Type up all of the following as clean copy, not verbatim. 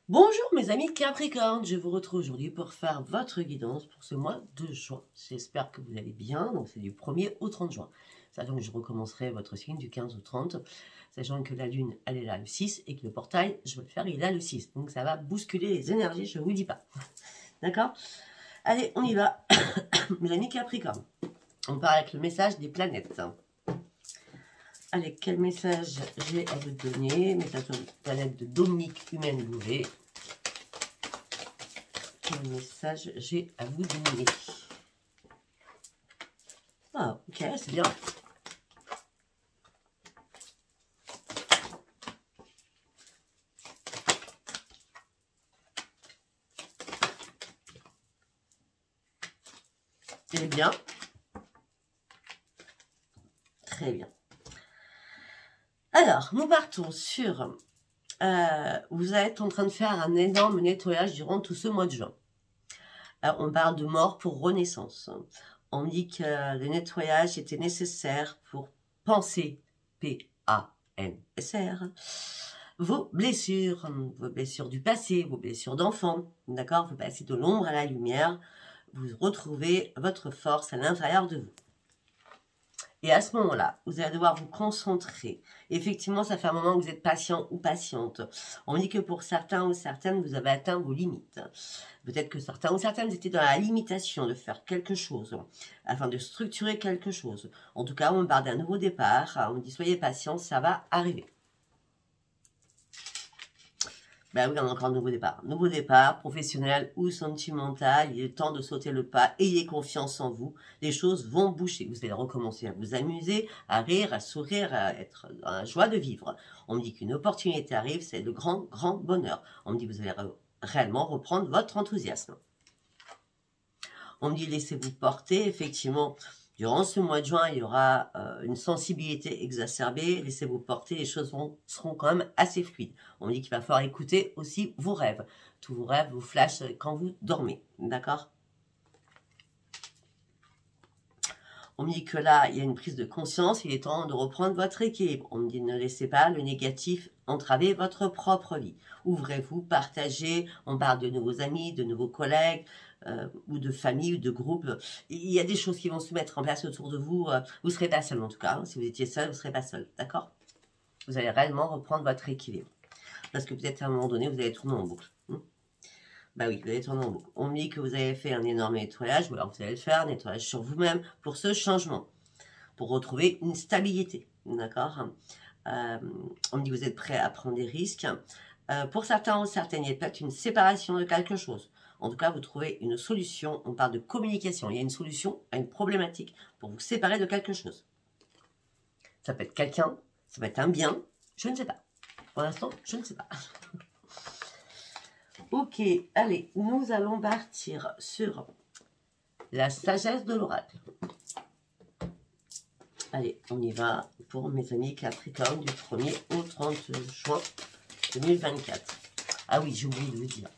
Bonjour mes amis Capricorne, je vous retrouve aujourd'hui pour faire votre guidance pour ce mois de juin. J'espère que vous allez bien, donc c'est du 1er au 30 juin. Sachant que je recommencerai votre signe du 15 au 30, sachant que la lune elle est là le 6 et que le portail, je vais le faire, il est là le 6. Donc ça va bousculer les énergies, je ne vous dis pas. D'accord? Allez, on y va. Mes amis Capricorne, on part avec le message des planètes. Allez, quel message j'ai à vous donner? Message de planète de Dominique Humaine Bouvet. Quel message j'ai à vous donner? Ah, ok, c'est bien. C'est bien. Très bien. Alors, nous partons sur... vous êtes en train de faire un énorme nettoyage durant tout ce mois de juin. On parle de mort pour renaissance. On dit que le nettoyage était nécessaire pour penser, P-A-N-S-R, vos blessures du passé, vos blessures d'enfant, d'accord? Vous passez de l'ombre à la lumière, vous retrouvez votre force à l'intérieur de vous. Et à ce moment-là, vous allez devoir vous concentrer. Effectivement, ça fait un moment que vous êtes patient ou patiente. On dit que pour certains ou certaines, vous avez atteint vos limites. Peut-être que certains ou certaines étaient dans la limitation de faire quelque chose, afin de structurer quelque chose. En tout cas, on parle d'un nouveau départ. On dit soyez patient, ça va arriver. Ben oui, on a encore un nouveau départ. Nouveau départ, professionnel ou sentimental. Il est temps de sauter le pas. Ayez confiance en vous. Les choses vont bouger. Vous allez recommencer à vous amuser, à rire, à sourire, à être dans la joie de vivre. On me dit qu'une opportunité arrive, c'est le grand, grand bonheur. On me dit que vous allez réellement reprendre votre enthousiasme. On me dit laissez-vous porter. Effectivement, durant ce mois de juin, il y aura une sensibilité exacerbée. Laissez-vous porter, les choses seront quand même assez fluides. On me dit qu'il va falloir écouter aussi vos rêves. Tous vos rêves vous flashent quand vous dormez. D'accord? On me dit que là, il y a une prise de conscience. Il est temps de reprendre votre équilibre. On me dit ne laissez pas le négatif entraver votre propre vie. Ouvrez-vous, partagez. On parle de nouveaux amis, de nouveaux collègues. Ou de famille, ou de groupe. Il y a des choses qui vont se mettre en place autour de vous. Vous ne serez pas seul en tout cas. Hein. Si vous étiez seul, vous ne serez pas seul. D'accord? Vous allez réellement reprendre votre équilibre. Parce que peut-être à un moment donné, vous allez tourner en boucle. Bah oui, vous allez tourner en boucle. On me dit que vous avez fait un énorme nettoyage, ou alors vous allez le faire, un nettoyage sur vous-même pour ce changement. Pour retrouver une stabilité. D'accord? On me dit que vous êtes prêt à prendre des risques. Pour certains ou certaines, il y a peut-être une séparation de quelque chose. En tout cas, vous trouvez une solution. On parle de communication. Il y a une solution à une problématique pour vous séparer de quelque chose. Ça peut être quelqu'un, ça peut être un bien. Je ne sais pas. Pour l'instant, je ne sais pas. Ok, allez, nous allons partir sur la sagesse de l'oracle. Allez, on y va pour mes amis Capricorne du 1er au 30 juin 2024. Ah oui, j'ai oublié de vous dire.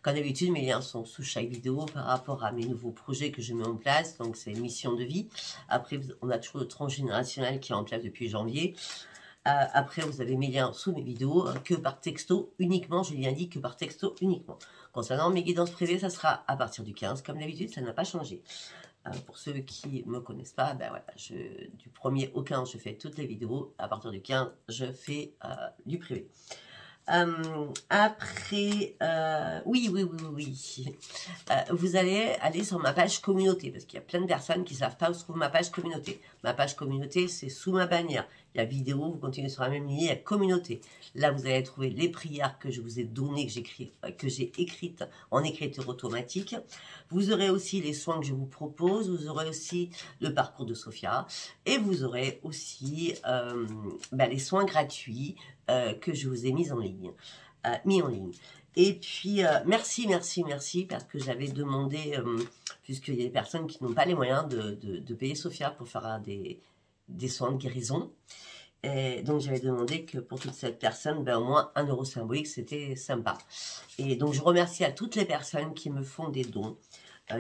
Comme d'habitude, mes liens sont sous chaque vidéo par rapport à mes nouveaux projets que je mets en place. Donc, c'est mission de vie. Après, on a toujours le transgénérationnel qui est en place depuis janvier. Après, vous avez mes liens sous mes vidéos que par texto uniquement. Je lui indique que par texto uniquement. Concernant mes guidances privées, ça sera à partir du 15. Comme d'habitude, ça n'a pas changé. Pour ceux qui ne me connaissent pas, ben voilà, du 1er au 15, je fais toutes les vidéos. À partir du 15, je fais du privé. Après, oui. Vous allez aller sur ma page communauté, parce qu'il y a plein de personnes qui ne savent pas où se trouve ma page communauté. Ma page communauté, c'est sous ma bannière. Il y a vidéo, vous continuez sur la même ligne, il y a communauté. Là, vous allez trouver les prières que je vous ai données, que j'ai écrites en écriture automatique. Vous aurez aussi les soins que je vous propose, vous aurez aussi le parcours de Sophia, et vous aurez aussi les soins gratuits que je vous ai mis en ligne. Et puis, merci, parce que j'avais demandé, puisqu'il y a des personnes qui n'ont pas les moyens de payer Sophia pour faire des soins de guérison. Et donc, j'avais demandé que pour toute cette personne, au moins 1 euro symbolique, c'était sympa. Et donc, je remercie à toutes les personnes qui me font des dons,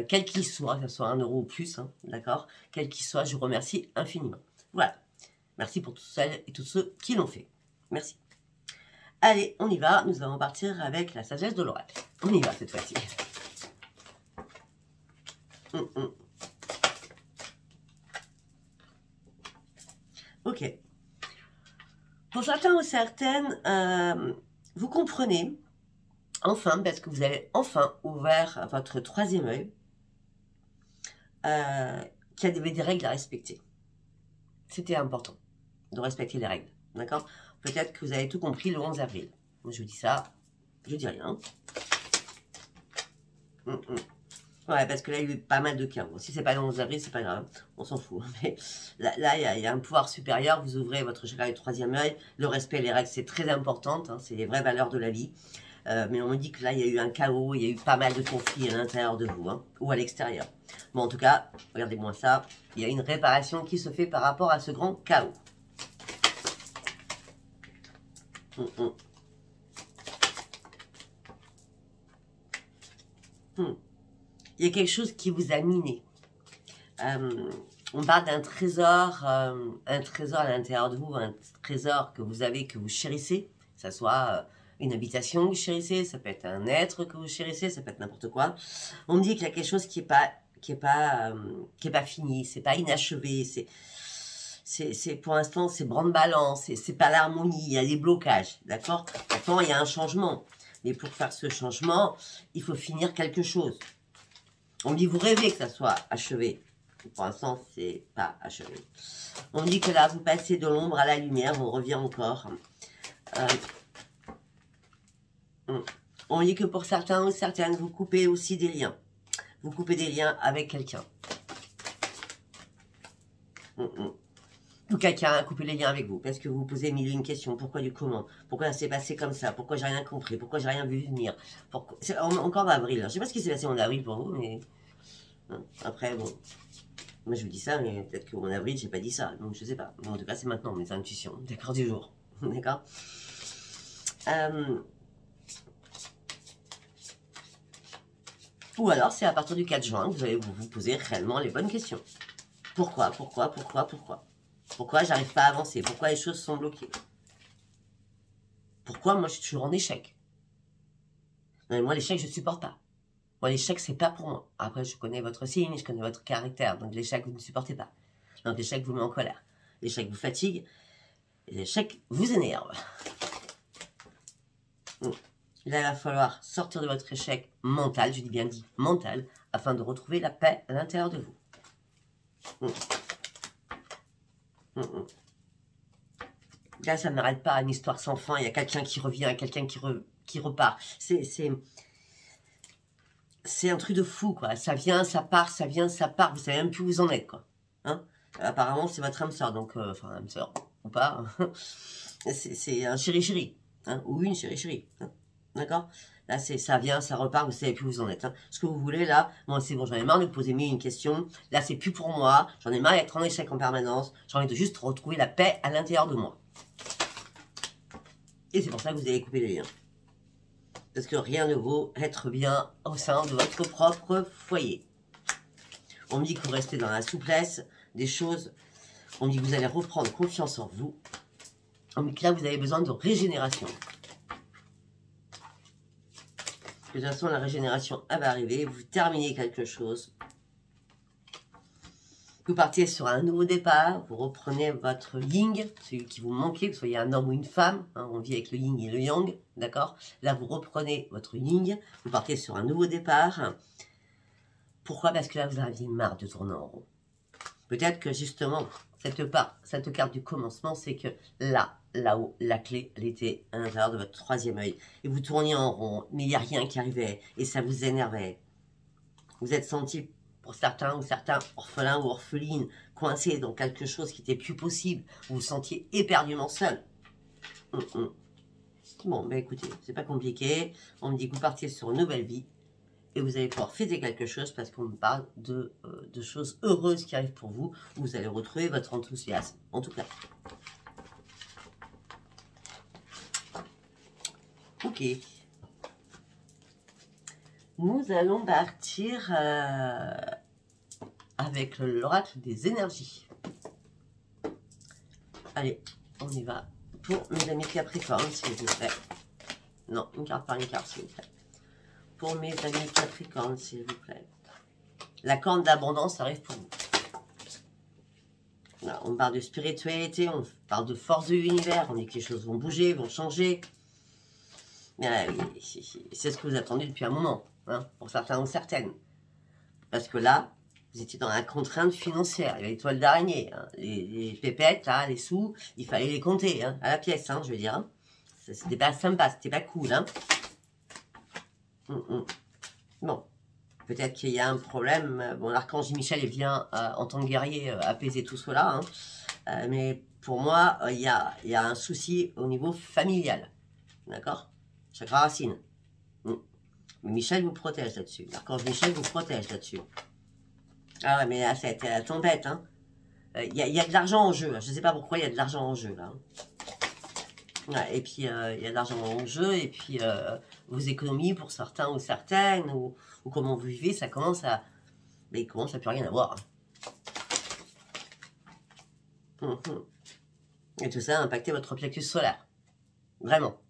quels qu'ils soient, que ce soit 1 euro ou plus, hein, d'accord? Quels qu'ils soient, je remercie infiniment. Voilà. Merci pour toutes celles et tous ceux qui l'ont fait. Merci. Allez, on y va. Nous allons partir avec la sagesse de l'oracle. On y va cette fois-ci. Ok. Pour certains ou certaines, vous comprenez, enfin, parce que vous avez enfin ouvert votre troisième œil, qu'il y a des règles à respecter. C'était important de respecter les règles, d'accord? Peut-être que vous avez tout compris le 11 avril. Moi, je vous dis ça, je dis rien. Ouais, parce que là, il y a eu pas mal de chaos. Si c'est pas le 11 avril, c'est pas grave, on s'en fout. Mais là, il y a un pouvoir supérieur, vous ouvrez votre chakra du troisième œil, le respect, les règles, c'est très important, hein, c'est les vraies valeurs de la vie. Mais on me dit que là, il y a eu un chaos, il y a eu pas mal de conflits à l'intérieur de vous, hein, ou à l'extérieur. Bon, en tout cas, regardez-moi ça, il y a une réparation qui se fait par rapport à ce grand chaos. Il y a quelque chose qui vous a miné. On parle d'un trésor à l'intérieur de vous, un trésor que vous avez, que vous chérissez, que ce soit une habitation que vous chérissez, ça peut être un être que vous chérissez, ça peut être n'importe quoi. On me dit qu'il y a quelque chose qui est pas fini, c'est pas inachevé, c'est pour l'instant c'est branle-ballant, c'est pas l'harmonie, il y a des blocages, d'accord? Pourtant il y a un changement, mais pour faire ce changement, il faut finir quelque chose. On me dit vous rêvez que ça soit achevé. Pour l'instant, c'est pas achevé. On me dit que là, vous passez de l'ombre à la lumière, on revient encore. On dit que pour certains ou certaines, vous coupez aussi des liens. Vous coupez des liens avec quelqu'un. Ou quelqu'un a coupé les liens avec vous, parce que vous vous posez mille et une questions. Pourquoi du comment? Pourquoi ça s'est passé comme ça? Pourquoi j'ai rien compris? Pourquoi j'ai rien vu venir? C'est encore d'avril. Je sais pas ce qui s'est passé en avril pour vous, mais... Après, bon... Moi, je vous dis ça, mais peut-être qu'en avril, j'ai pas dit ça. Donc, je sais pas. Mais en tout cas, c'est maintenant, mes intuitions. D'accord, du jour. D'accord. Ou alors, c'est à partir du 4 juin que vous allez vous poser réellement les bonnes questions. Pourquoi? Pourquoi j'arrive pas à avancer? Pourquoi les choses sont bloquées? Pourquoi moi, je suis toujours en échec? Non, mais moi, l'échec, je supporte pas. Moi, l'échec, c'est pas pour moi. Après, je connais votre signe, je connais votre caractère. Donc, l'échec, vous ne supportez pas. Donc, l'échec vous met en colère. L'échec vous fatigue. L'échec vous énerve. Là, il va falloir sortir de votre échec mental, je dis bien dit mental, afin de retrouver la paix à l'intérieur de vous. Là, ça n'arrête pas une histoire sans fin. Il y a quelqu'un qui revient, quelqu'un qui repart. C'est un truc de fou, quoi. Ça vient, ça part, ça vient, ça part. Vous savez même plus où vous en êtes, quoi. Hein? Apparemment, c'est votre âme sœur, donc... Enfin, âme sœur, ou pas. C'est un chéri-chéri, hein, ou une chéri-chéri. Hein, d'accord? Là, ça vient, ça repart, vous savez plus où vous en êtes. Hein. Ce que vous voulez, là, moi, c'est bon, j'en ai marre de me poser mille une questions. Là, c'est plus pour moi. J'en ai marre d'être en échec en permanence. J'ai envie de juste retrouver la paix à l'intérieur de moi. Et c'est pour ça que vous allez couper les liens. Parce que rien ne vaut être bien au sein de votre propre foyer. On me dit que vous restez dans la souplesse des choses. On me dit que vous allez reprendre confiance en vous. On me dit que là, vous avez besoin de régénération. De toute façon, la régénération elle va arriver. Vous terminez quelque chose. Vous partez sur un nouveau départ. Vous reprenez votre yin, celui qui vous manquait, que vous soyez un homme ou une femme. Hein, on vit avec le yin et le yang, d'accord? Là, vous reprenez votre yin. Vous partez sur un nouveau départ. Pourquoi? Parce que là, vous aviez marre de tourner en rond. Peut-être que justement, cette carte du commencement, c'est que là-haut, la clé, elle était à l'intérieur de votre troisième œil. Et vous tourniez en rond, mais il n'y a rien qui arrivait. Et ça vous énervait. Vous êtes senti, pour certains ou certains, orphelins ou orphelines, coincés dans quelque chose qui n'était plus possible. Vous vous sentiez éperdument seul. Bon, ben écoutez, c'est pas compliqué. On me dit que vous partiez sur une nouvelle vie. Et vous allez pouvoir fêter quelque chose parce qu'on me parle de choses heureuses qui arrivent pour vous. Vous allez retrouver votre enthousiasme, en tout cas. Ok. Nous allons partir avec l'oracle des énergies. Allez, on y va pour mes amis Capricorne, s'il vous plaît. Non, une carte par une carte, s'il vous plaît. Pour mes amis Capricorne, s'il vous plaît. La corne d'abondance arrive pour vous. Là, on parle de spiritualité, on parle de force de l'univers, on dit que les choses vont bouger, vont changer. C'est ce que vous attendez depuis un moment, hein, pour certains ou certaines. Parce que là, vous étiez dans la contrainte financière, il y avait l'étoile d'araignée, hein, les pépettes, là, les sous, il fallait les compter, hein, à la pièce, hein, je veux dire. Hein. C'était pas sympa, c'était pas cool. Hein. Bon, peut-être qu'il y a un problème. Bon, l'archange Michel il vient en tant que guerrier apaiser tout cela, hein. Mais pour moi, il y a un souci au niveau familial, d'accord? Chakra racine. Michel vous protège là-dessus. L'archange Michel vous protège là-dessus. Ah ouais, mais là, c'était la tempête. Hein. Il y a de l'argent en jeu. Je ne sais pas pourquoi il y a de l'argent en jeu, là. Ouais, et puis, il y a de l'argent en jeu. Et puis, vos économies pour certains ou certaines, ou comment vous vivez, ça commence à... Mais il commence à plus rien avoir. Et tout ça a impacté votre plexus solaire. Vraiment.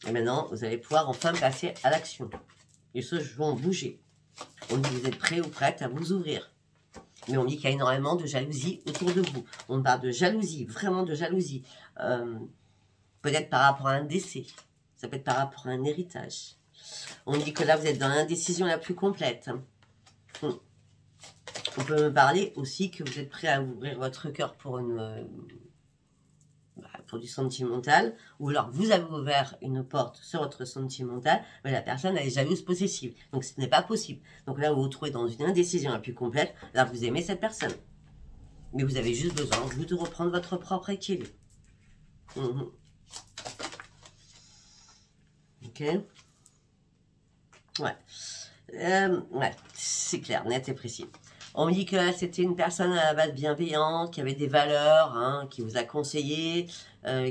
Et maintenant, vous allez pouvoir enfin passer à l'action. Les choses vont bouger. On dit que vous êtes prêt ou prête à vous ouvrir. Mais on dit qu'il y a énormément de jalousie autour de vous. On parle de jalousie, vraiment de jalousie. Peut-être par rapport à un décès. Ça peut être par rapport à un héritage. On dit que là, vous êtes dans l'indécision la plus complète. On peut me parler aussi que vous êtes prêt à ouvrir votre cœur pour pour du sentimental, ou alors vous avez ouvert une porte sur votre sentimental, mais la personne elle est jalouse possessive, donc ce n'est pas possible. Donc là vous vous trouvez dans une indécision la plus complète, là vous aimez cette personne, mais vous avez juste besoin vous de reprendre votre propre équilibre. Ok. Ouais. Ouais, c'est clair, net et précis. On me dit que c'était une personne à la base bienveillante, qui avait des valeurs, hein, qui vous a conseillé,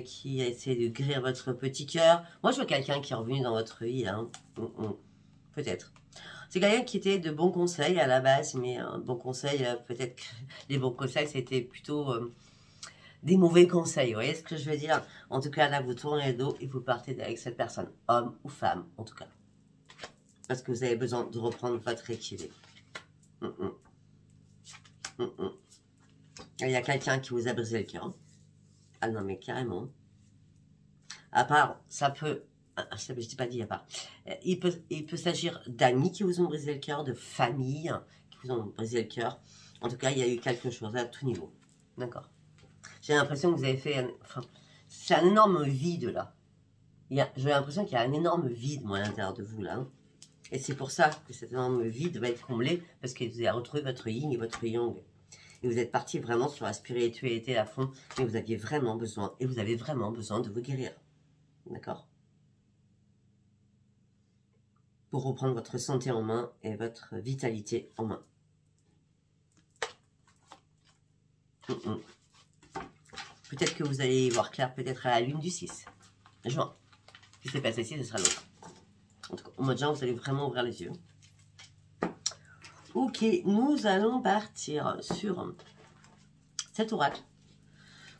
qui a essayé de guérir votre petit cœur. Moi, je vois quelqu'un qui est revenu dans votre vie, hein. Peut-être. C'est quelqu'un qui était de bons conseils à la base, mais bons conseils, peut-être que les bons conseils, c'était plutôt des mauvais conseils. Vous voyez ce que je veux dire? En tout cas, là, vous tournez le dos et vous partez avec cette personne, homme ou femme, en tout cas. Parce que vous avez besoin de reprendre votre équilibre. Il y a quelqu'un qui vous a brisé le cœur. Ah non, mais carrément. À part, ça peut... je t'ai pas dit à part. Il peut s'agir d'amis qui vous ont brisé le cœur, de familles qui vous ont brisé le cœur. En tout cas, il y a eu quelque chose à tout niveau. D'accord. J'ai l'impression que vous avez fait... Enfin, c'est un énorme vide, là. J'ai l'impression qu'il y a un énorme vide, moi, à l'intérieur de vous, là. Hein. Et c'est pour ça que cet énorme vide va être comblé, parce que vous avez retrouvé votre yin et votre yang. Et vous êtes parti vraiment sur la spiritualité à fond, et vous aviez vraiment besoin, et vous avez vraiment besoin de vous guérir. D'accord? Pour reprendre votre santé en main et votre vitalité en main. Peut-être que vous allez y voir clair, peut-être à la lune du 6 juin. Si c'est pas celle-ci, ce sera l'autre. En tout cas, au mois de juin, vous allez vraiment ouvrir les yeux. Ok, nous allons partir sur cet oracle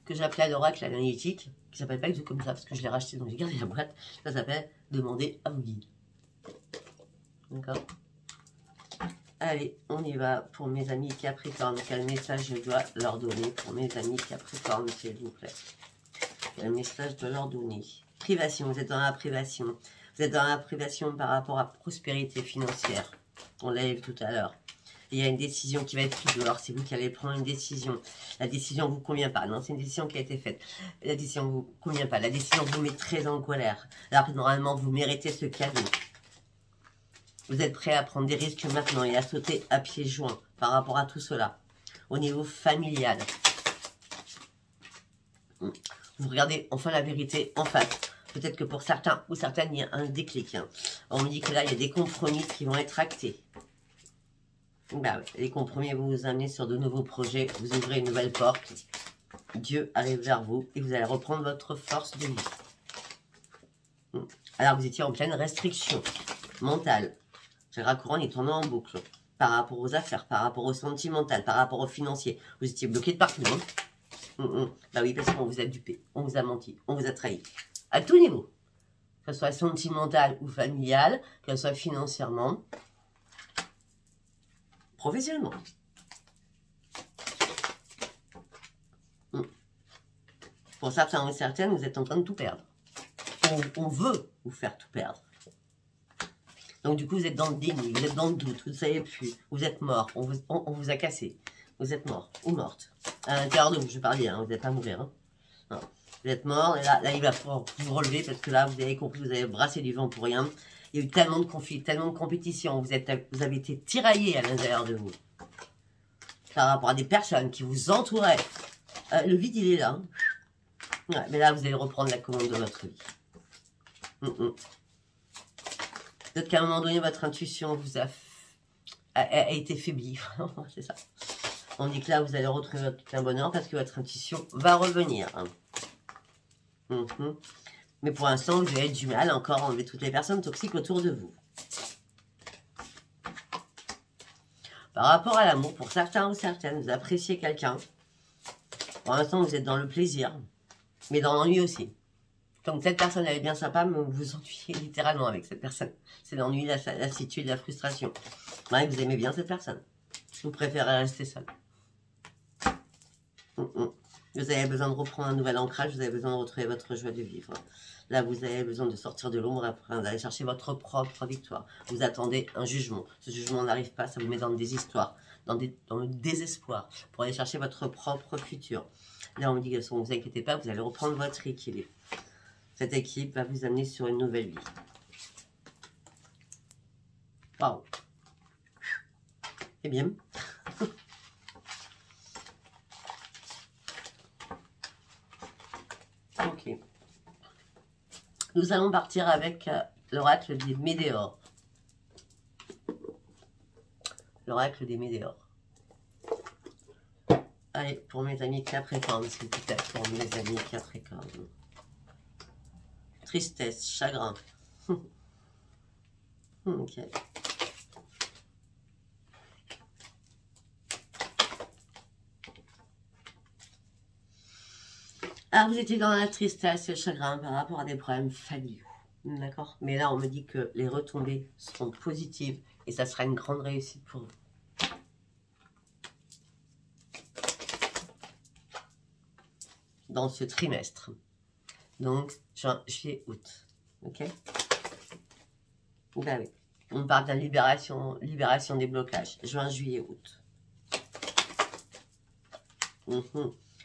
que j'appelais l'oracle analytique, qui s'appelle pas du tout comme ça parce que je l'ai racheté donc j'ai gardé la boîte. Ça s'appelle demander à vos guides. D'accord? Allez, on y va pour mes amis Capricorne. Quel message je dois leur donner pour mes amis Capricorne, s'il vous plaît? Quel message je dois leur donner? Privation, vous êtes dans la privation. Vous êtes dans la privation par rapport à prospérité financière. On l'a vu tout à l'heure. Il y a une décision qui va être prise. Alors, c'est vous qui allez prendre une décision. La décision ne vous convient pas. Non, c'est une décision qui a été faite. La décision ne vous convient pas. La décision vous met très en colère. Alors que normalement, vous méritez ce cadeau. Vous êtes prêt à prendre des risques maintenant et à sauter à pieds joints par rapport à tout cela. Au niveau familial. Vous regardez enfin la vérité en face. Peut-être que pour certains ou certaines, il y a un déclic. Hein. On me dit que là, il y a des compromis qui vont être actés. Bah oui, les compromis vont vous amener sur de nouveaux projets. Vous ouvrez une nouvelle porte. Dieu arrive vers vous et vous allez reprendre votre force de vie. Alors, vous étiez en pleine restriction mentale. Chakra couronne est tourné en boucle. Par rapport aux affaires, par rapport au sentimental, par rapport au financier. Vous étiez bloqué de partout. Hein. Bah oui, parce qu'on vous a dupé, on vous a menti, on vous a trahi. à tout niveau. Que ce soit sentimental ou familial, que ce soit financièrement, professionnellement. Pour certains ou certaines, vous êtes en train de tout perdre. On veut vous faire tout perdre. Donc du coup, vous êtes dans le déni, vous êtes dans le doute, vous ne savez plus. Vous êtes mort, on vous a cassé. Vous êtes mort ou morte. À l'intérieur de vous, je parlais, hein, vous n'allez pas mourir. Hein. Non. Vous êtes mort, et là, il va falloir vous relever parce que là, vous avez compris, vous avez brassé du vent pour rien. Il y a eu tellement de conflits, tellement de compétition. Vous avez été tiraillé à l'intérieur de vous. Par rapport à des personnes qui vous entouraient. Le vide, il est là. Hein. Ouais, mais là, vous allez reprendre la commande de votre vie. Peut-être qu'à un moment donné, votre intuition vous a été faiblie. C'est ça. On dit que là, vous allez retrouver votre plein bonheur parce que votre intuition va revenir. Mais pour l'instant, vous avez du mal encore à enlever toutes les personnes toxiques autour de vous. Par rapport à l'amour, pour certains ou certaines, vous appréciez quelqu'un. Pour l'instant, vous êtes dans le plaisir, mais dans l'ennui aussi. Comme cette personne, elle est bien sympa, mais vous vous ennuyez littéralement avec cette personne. C'est l'ennui, la lassitude, la frustration. Ouais, vous aimez bien cette personne. Vous préférez rester seul. Vous avez besoin de reprendre un nouvel ancrage, vous avez besoin de retrouver votre joie de vivre. Là, vous avez besoin de sortir de l'ombre après d'aller chercher votre propre victoire. Vous attendez un jugement. Ce jugement n'arrive pas, ça vous met dans des histoires, dans le désespoir, pour aller chercher votre propre futur. Là, on me dit que ne vous inquiétez pas, vous allez reprendre votre équilibre. Cette équipe va vous amener sur une nouvelle vie. Waouh! C'est bien. Ok. Nous allons partir avec l'oracle des météores. L'oracle des météores. Allez, pour mes amis Capricorne, s'il vous plaît, pour mes amis Capricorne. Tristesse, chagrin. Ok. Alors, vous étiez dans la tristesse et le chagrin par rapport à des problèmes familiaux. D'accord? Mais là, on me dit que les retombées seront positives et ça sera une grande réussite pour vous. Dans ce trimestre. Donc, juin, juillet, août. Ok? Ben oui. On parle de la libération des blocages. Juin, juillet, août.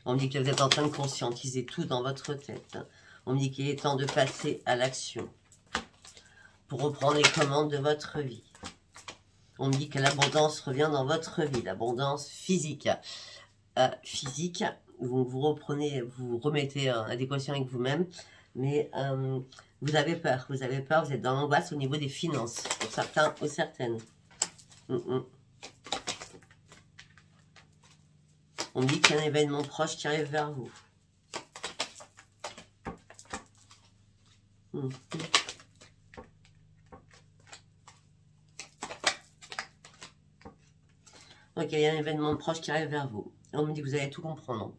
On me dit que vous êtes en train de conscientiser tout dans votre tête. On me dit qu'il est temps de passer à l'action. Pour reprendre les commandes de votre vie. On me dit que l'abondance revient dans votre vie. L'abondance physique. Vous remettez en adéquation avec vous-même. Mais vous avez peur. Vous êtes dans l'angoisse au niveau des finances. Pour certains ou certaines. On me dit qu'il y a un événement proche qui arrive vers vous. Ok, il y a un événement proche qui arrive vers vous. On me dit que vous allez tout comprendre.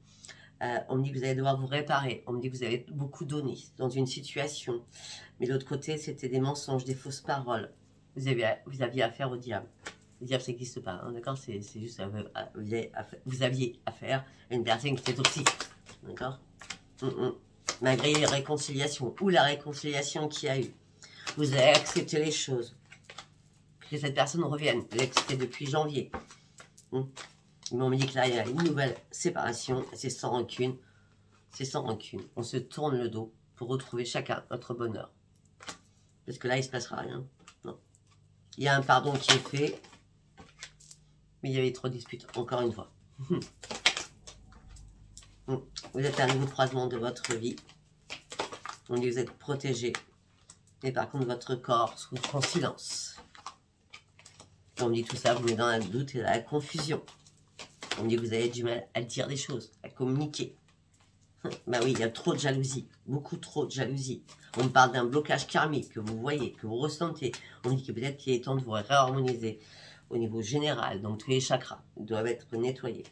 On me dit que vous allez devoir vous réparer. On me dit que vous avez beaucoup donné dans une situation. Mais de l'autre côté, c'était des mensonges, des fausses paroles. Vous aviez affaire au diable. Le diable, ça n'existe pas, hein, d'accord? C'est juste, vous aviez affaire à une personne qui était toxique, d'accord? Malgré les réconciliations, ou la réconciliation qu'il y a eu, vous avez accepté les choses. Que cette personne revienne, vous l'avez accepté depuis janvier. Mais on me dit que là, il y a une nouvelle séparation, c'est sans rancune. C'est sans rancune. On se tourne le dos pour retrouver chacun notre bonheur. Parce que là, il ne se passera rien. Non. Il y a un pardon qui est fait. Mais il y avait trop de disputes, encore une fois. Vous êtes à un nouveau croisement de votre vie. On dit que vous êtes protégé. Mais par contre, votre corps souffre en silence. On me dit tout ça, vous met dans le doute et dans la confusion. On me dit que vous avez du mal à dire des choses, à communiquer. Bah oui, il y a trop de jalousie, beaucoup trop de jalousie. On me parle d'un blocage karmique que vous voyez, que vous ressentez. On me dit que peut-être qu'il est temps de vous réharmoniser au niveau général. Donc tous les chakras doivent être nettoyés.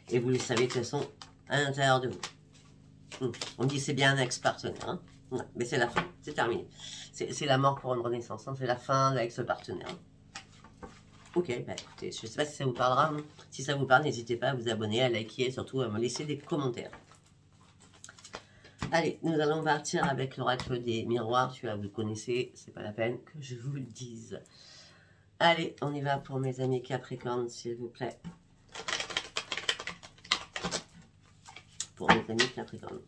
Et vous le savez de toute façon à l'intérieur de vous. On me dit c'est bien un ex-partenaire. Hein. Ouais, mais c'est la fin, c'est terminé. C'est la mort pour une renaissance, hein. C'est la fin avec ce partenaire. Ok, bah écoutez, je ne sais pas si ça vous parlera. Hein. Si ça vous parle, n'hésitez pas à vous abonner, à liker et surtout à me laisser des commentaires. Allez, nous allons partir avec l'oracle des miroirs. Celui-là, vous le connaissez, c'est pas la peine que je vous le dise. Allez, on y va pour mes amis Capricorne, s'il vous plaît. Pour mes amis Capricorne.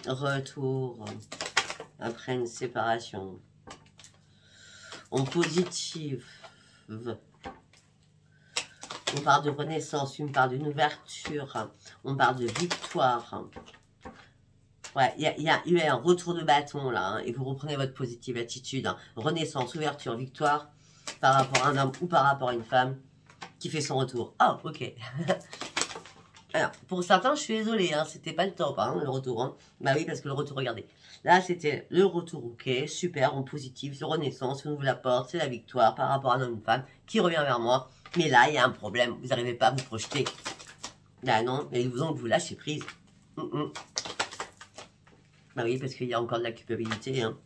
Retour après une séparation. En positif. On parle de renaissance, on parle d'une ouverture, on parle de victoire. Ouais, il y a eu un retour de bâton là, hein, et vous reprenez votre positive attitude. Hein. Renaissance, ouverture, victoire, par rapport à un homme ou par rapport à une femme qui fait son retour. Ah, ok. Alors, pour certains, je suis désolée, hein, c'était pas le top, hein, le retour. Hein. Bah oui, parce que le retour, regardez. Là, c'était le retour, ok, super, en positif, c'est renaissance, on ouvre la porte, c'est la victoire par rapport à un homme ou une femme qui revient vers moi. Mais là, il y a un problème, vous n'arrivez pas à vous projeter. Là, non, mais vous en vous lâchez prise. Bah oui, parce qu'il y a encore de la culpabilité. Hein.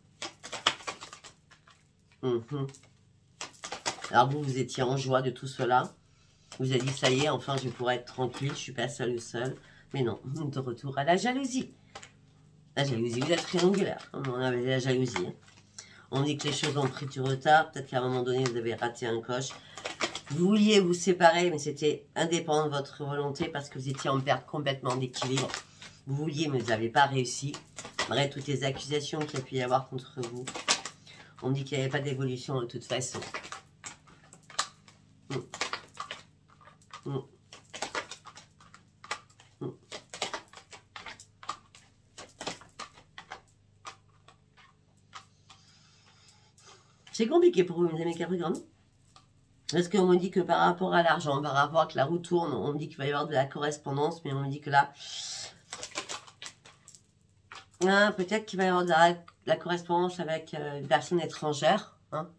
Alors vous étiez en joie de tout cela. Vous avez dit, ça y est, enfin, je pourrais être tranquille, je suis pas seule ou seule. Mais non, de retour à la jalousie. La jalousie, vous êtes triangulaire. On avait la jalousie. Hein. On dit que les choses ont pris du retard. Peut-être qu'à un moment donné, vous avez raté un coche. Vous vouliez vous séparer, mais c'était indépendant de votre volonté parce que vous étiez en perte complètement d'équilibre. Vous vouliez, mais vous n'avez pas réussi. Malgré toutes les accusations qu'il y a pu y avoir contre vous. On dit qu'il n'y avait pas d'évolution de toute façon. C'est compliqué pour vous, mes amis Capricorne. Parce qu'on me dit que par rapport à l'argent, par rapport à que la roue tourne, on me dit qu'il va y avoir de la correspondance, mais on me dit que là, peut-être qu'il va y avoir de la correspondance avec une personne étrangère, hein,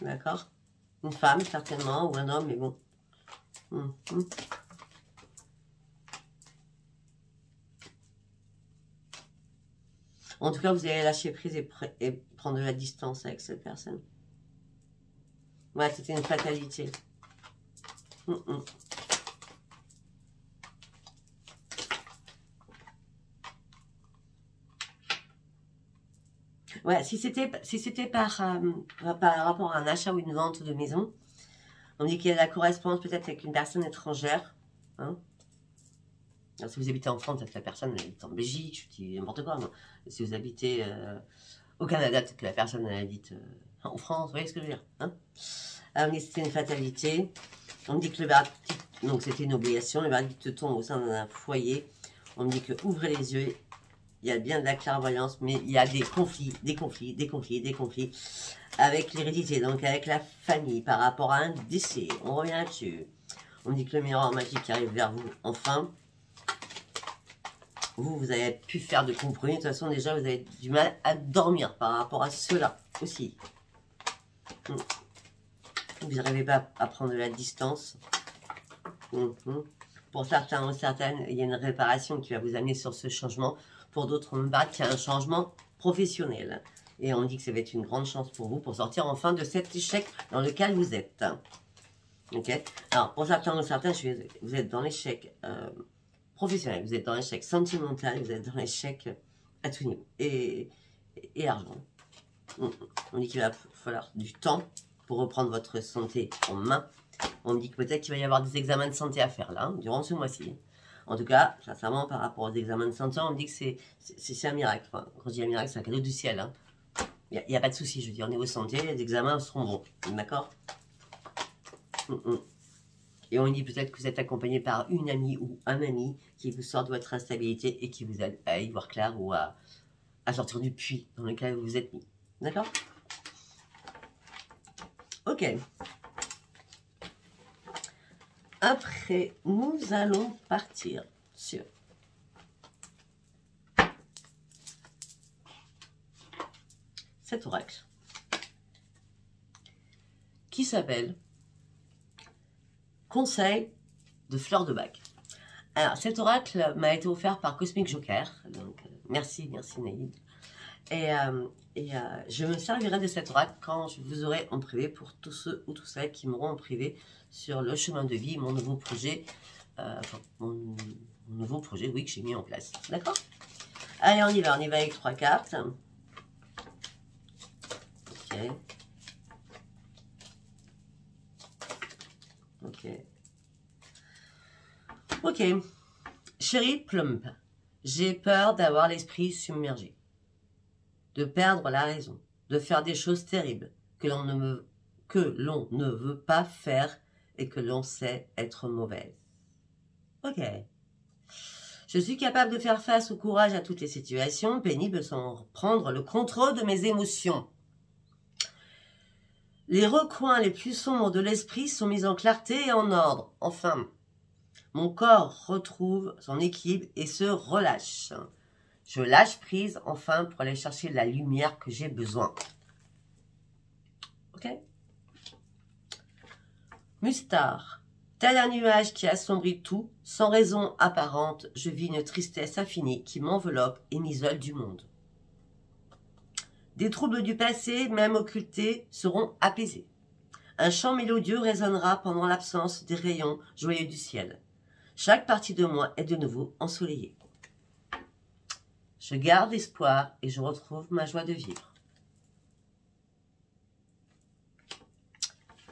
d'accord, une femme certainement, ou un homme, mais bon. En tout cas, vous allez lâcher prise et prendre de la distance avec cette personne. Ouais, c'était une fatalité. Ouais, si c'était par rapport à un achat ou une vente de maison, on dit qu'il y a de la correspondance peut-être avec une personne étrangère. Hein. Alors, si vous habitez en France, peut-être que la personne elle habite en Belgique, je dis n'importe quoi. Non. Si vous habitez au Canada, peut-être que la personne elle habite en France, vous voyez ce que je veux dire, hein. Alors, c'était une fatalité. On me dit que le verdict, donc c'était une obligation, le verdict tombe au sein d'un foyer. On me dit que ouvrez les yeux, il y a bien de la clairvoyance, mais il y a des conflits avec l'hérédité, donc avec la famille, par rapport à un décès. On revient là-dessus. On me dit que le miroir magique arrive vers vous, enfin. Vous avez pu faire de compromis. De toute façon, déjà, vous avez du mal à dormir par rapport à cela aussi. Vous n'arrivez pas à prendre de la distance. Pour certains ou certaines, il y a une réparation qui va vous amener sur ce changement. Pour d'autres, on me parle qu'il y a un changement professionnel. Et on dit que ça va être une grande chance pour vous pour sortir enfin de cet échec dans lequel vous êtes. Ok. Alors, pour certains ou certaines, vous êtes dans l'échec professionnel, vous êtes dans l'échec sentimental, vous êtes dans l'échec à tout niveau. Et argent. On dit qu'il va falloir du temps pour reprendre votre santé en main. On me dit que peut-être qu'il va y avoir des examens de santé à faire là, durant ce mois-ci. En tout cas, sincèrement, par rapport aux examens de santé, on me dit que c'est un miracle. Enfin, quand je dis un miracle, c'est un cadeau du ciel. Hein. Il n'y a pas de souci, je veux dire, au niveau santé, les examens seront bons. D'accord. Et on dit peut-être que vous êtes accompagné par une amie ou un ami qui vous sort de votre instabilité et qui vous aide à y voir clair ou à sortir du puits dans lequel vous vous êtes mis. D'accord. Ok. Après, nous allons partir sur cet oracle qui s'appelle Conseil de fleur de bac. Alors, cet oracle m'a été offert par Cosmic Joker. Donc, merci Naïd. Et je me servirai de cet oracle quand je vous aurai en privé pour tous ceux ou toutes celles qui m'auront en privé sur le chemin de vie, mon nouveau projet. Mon nouveau projet, oui, que j'ai mis en place. D'accord? Allez, on y va avec 3 cartes. Ok. Ok. Ok. Chérie Plump, j'ai peur d'avoir l'esprit submergé, de perdre la raison, de faire des choses terribles que l'on ne veut pas faire et que l'on sait être mauvaise. Ok. Je suis capable de faire face au courage à toutes les situations pénibles sans prendre le contrôle de mes émotions. Les recoins les plus sombres de l'esprit sont mis en clarté et en ordre. Enfin, mon corps retrouve son équilibre et se relâche. Je lâche prise enfin pour aller chercher la lumière que j'ai besoin. Ok? Mustar, tel un nuage qui assombrit tout, sans raison apparente, je vis une tristesse infinie qui m'enveloppe et m'isole du monde. Des troubles du passé, même occultés, seront apaisés. Un chant mélodieux résonnera pendant l'absence des rayons joyeux du ciel. Chaque partie de moi est de nouveau ensoleillée. Je garde espoir et je retrouve ma joie de vivre.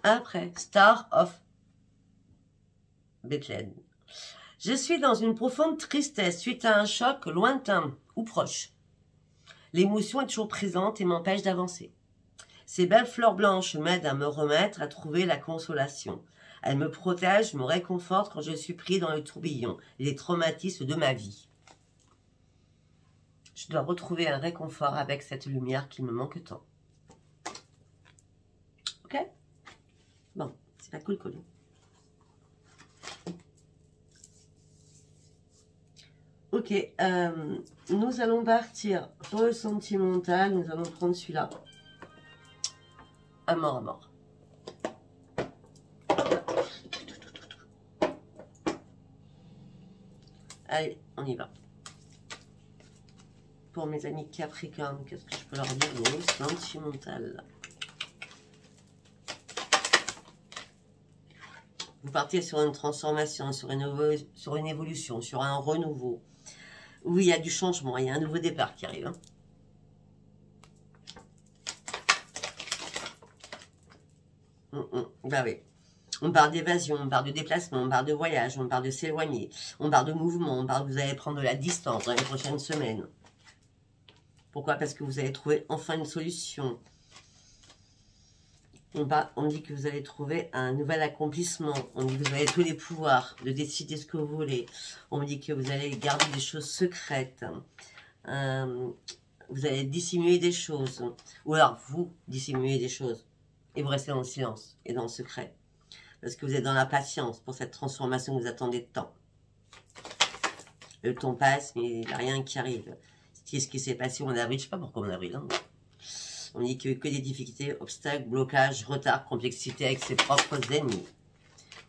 Après, Star of Bethlehem. Je suis dans une profonde tristesse suite à un choc lointain ou proche. L'émotion est toujours présente et m'empêche d'avancer. Ces belles fleurs blanches m'aident à me remettre, à trouver la consolation. Elles me protègent, me réconfortent quand je suis pris dans le tourbillon, les traumatismes de ma vie. Je dois retrouver un réconfort avec cette lumière qui me manque tant. Ok? Bon, c'est pas cool. Ok, nous allons partir pour le sentimental. Nous allons prendre celui-là. À mort. Allez, on y va. Pour mes amis Capricorne, qu'est-ce que je peux leur dire? Le sentimental. Vous partez sur une transformation, sur une évolution, sur un renouveau. Oui, il y a du changement, il y a un nouveau départ qui arrive. Bah oui. On parle d'évasion, on parle de déplacement, on parle de voyage, on parle de s'éloigner, on parle de mouvement, on parle que vous allez prendre de la distance dans les prochaines semaines. Pourquoi? Parce que vous allez trouver enfin une solution. On dit que vous allez trouver un nouvel accomplissement. On dit que vous avez tous les pouvoirs de décider ce que vous voulez. On dit que vous allez garder des choses secrètes. Vous allez dissimuler des choses. Ou alors, vous dissimulez des choses. Et vous restez dans le silence et dans le secret. Parce que vous êtes dans la patience pour cette transformation que vous attendez de temps. Le temps passe, mais il n'y a rien qui arrive. Qu'est-ce qui s'est passé en avril? Je ne sais pas pourquoi en avril. Hein. On dit que des difficultés, obstacles, blocages, retards, complexité avec ses propres ennemis.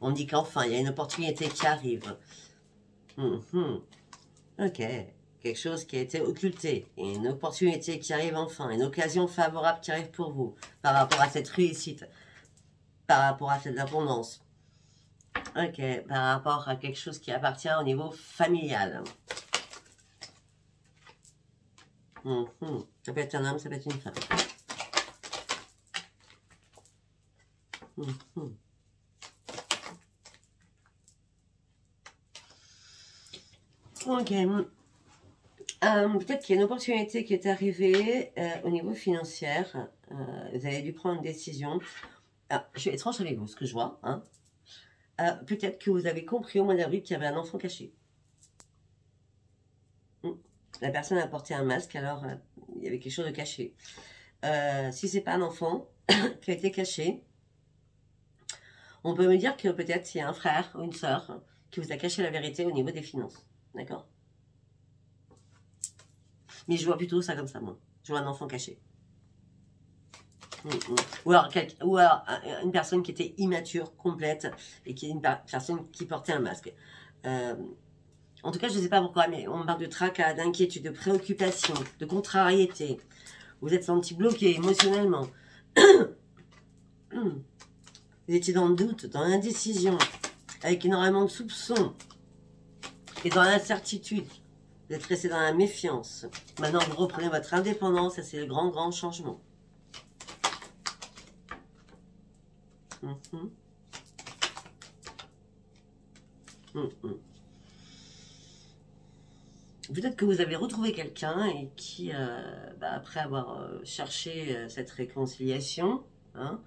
On dit qu'enfin, il y a une opportunité qui arrive. Ok. Quelque chose qui a été occulté. Et une opportunité qui arrive enfin. Une occasion favorable qui arrive pour vous. Par rapport à cette réussite. Par rapport à cette abondance. Ok. Par rapport à quelque chose qui appartient au niveau familial. Ça peut être un homme, ça peut être une femme. Ok. Peut-être qu'il y a une opportunité qui est arrivée au niveau financier. Vous avez dû prendre une décision. Je vais être franche avec vous, ce que je vois. Hein. Peut-être que vous avez compris au mois d'avril qu'il y avait un enfant caché. La personne a porté un masque, alors il y avait quelque chose de caché. Si c'est pas un enfant qui a été caché, on peut me dire que peut-être il y a un frère ou une sœur qui vous a caché la vérité au niveau des finances. D'accord? Mais je vois plutôt ça comme ça, moi. Je vois un enfant caché. Ou alors une personne qui était immature, complète, et qui est une personne qui portait un masque. En tout cas, je ne sais pas pourquoi, mais on parle de tracas, d'inquiétude, de préoccupation, de contrariété. Vous êtes senti bloqué émotionnellement. Vous étiez dans le doute, dans l'indécision, avec énormément de soupçons et dans l'incertitude. Vous êtes resté dans la méfiance. Maintenant, vous reprenez votre indépendance. Ça, c'est le grand, grand changement. Peut-être que vous avez retrouvé quelqu'un et qui, après avoir cherché cette réconciliation, hein,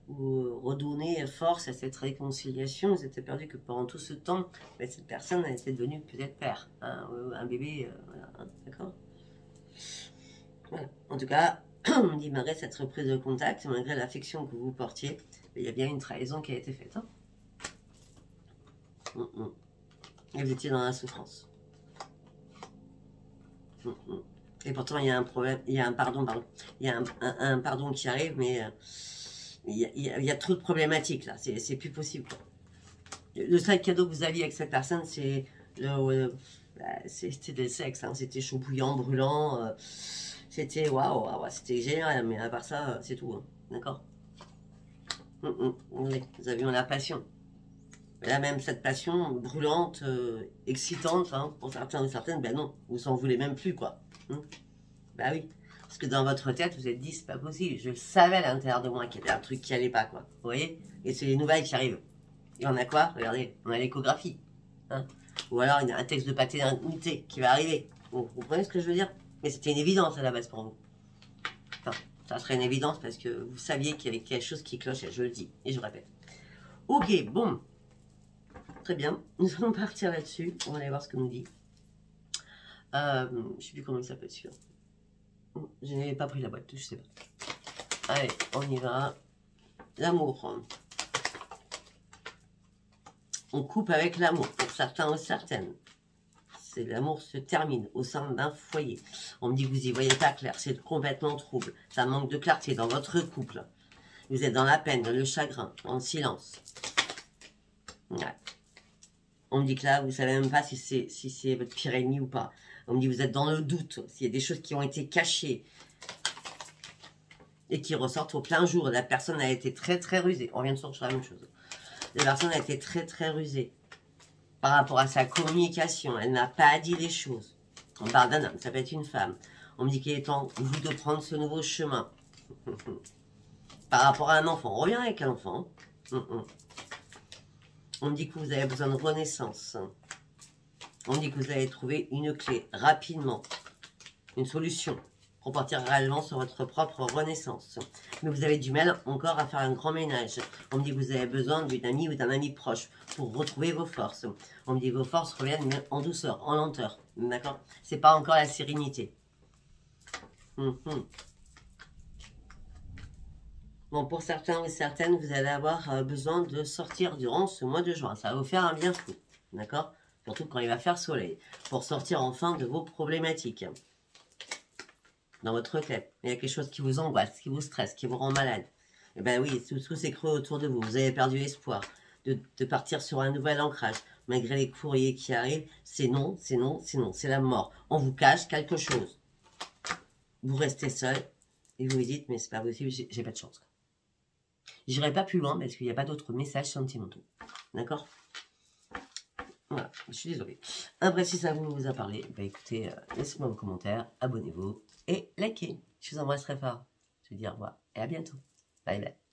ou redonner force à cette réconciliation, vous êtes perdu que pendant tout ce temps, cette personne elle était devenue peut-être père, hein, un bébé, voilà, hein, d'accord. Voilà. En tout cas, on dit malgré cette reprise de contact, malgré l'affection que vous portiez, il y a bien une trahison qui a été faite. Hein. Et vous étiez dans la souffrance. Et pourtant, il y a un problème, il y a un pardon, il y a un pardon qui arrive, mais il y a trop de problématiques là, c'est plus possible. Le seul cadeau que vous aviez avec cette personne, c'est c'était le sexe, hein, c'était chaud bouillant, brûlant, c'était waouh, c'était génial, mais à part ça, c'est tout, hein, d'accord. Oui, vous aviez la passion. Mais là même, cette passion brûlante, excitante, hein, pour certains ou certaines, ben non, vous s'en voulez même plus, quoi. Bah oui, parce que dans votre tête, vous êtes dit, c'est pas possible, je le savais à l'intérieur de moi qu'il y avait un truc qui allait pas, quoi. Vous voyez? Et c'est les nouvelles qui arrivent. Et on a quoi? Regardez, on a l'échographie. Hein, ou alors, il y a un texte de paternité qui va arriver. Vous comprenez ce que je veux dire? Mais c'était une évidence à la base pour vous. Enfin, ça serait une évidence parce que vous saviez qu'il y avait quelque chose qui clochait, je le dis, et je répète. Ok, bon. Très bien, nous allons partir là-dessus. On va aller voir ce que nous dit. Je ne sais plus comment il s'appelle celui-là. Je n'avais pas pris la boîte, je sais pas. Allez, on y va. L'amour. On coupe avec l'amour, pour certains ou certaines. L'amour se termine au sein d'un foyer. On me dit que vous n'y voyez pas clair, c'est complètement trouble. Ça manque de clarté dans votre couple. Vous êtes dans la peine, dans le chagrin, dans le silence. Ouais. On me dit que là, vous ne savez même pas si c'est votre pire ennemi ou pas. On me dit que vous êtes dans le doute, s'il y a des choses qui ont été cachées et qui ressortent au plein jour. La personne a été très très rusée. On vient de sortir la même chose. La personne a été très très rusée par rapport à sa communication. Elle n'a pas dit les choses. On parle d'un homme, ça peut être une femme. On me dit qu'il est temps, vous, de prendre ce nouveau chemin. Par rapport à un enfant. On revient avec un enfant. On me dit que vous avez besoin de renaissance. On me dit que vous allez trouver une clé rapidement, une solution pour partir réellement sur votre propre renaissance. Mais vous avez du mal encore à faire un grand ménage. On me dit que vous avez besoin d'une amie ou d'un ami proche pour retrouver vos forces. On me dit que vos forces reviennent en douceur, en lenteur. D'accord? C'est pas encore la sérénité. Bon, pour certains ou certaines, vous allez avoir besoin de sortir durant ce mois de juin. Ça va vous faire un bien fou. D'accord? Surtout quand il va faire soleil. Pour sortir enfin de vos problématiques. Dans votre tête. Il y a quelque chose qui vous angoisse, qui vous stresse, qui vous rend malade. Et bien oui, tout s'est creux autour de vous. Vous avez perdu espoir de partir sur un nouvel ancrage. Malgré les courriers qui arrivent, c'est non, c'est non, c'est non. C'est la mort. On vous cache quelque chose. Vous restez seul et vous vous dites, mais c'est pas possible, j'ai pas de chance. J'irai pas plus loin parce qu'il n'y a pas d'autres messages sentimentaux. D'accord? Voilà, je suis désolée. Après, si ça vous a parlé, bah écoutez, laissez-moi vos commentaires, abonnez-vous et likez. Je vous embrasse très fort. Je vous dis au revoir et à bientôt. Bye bye.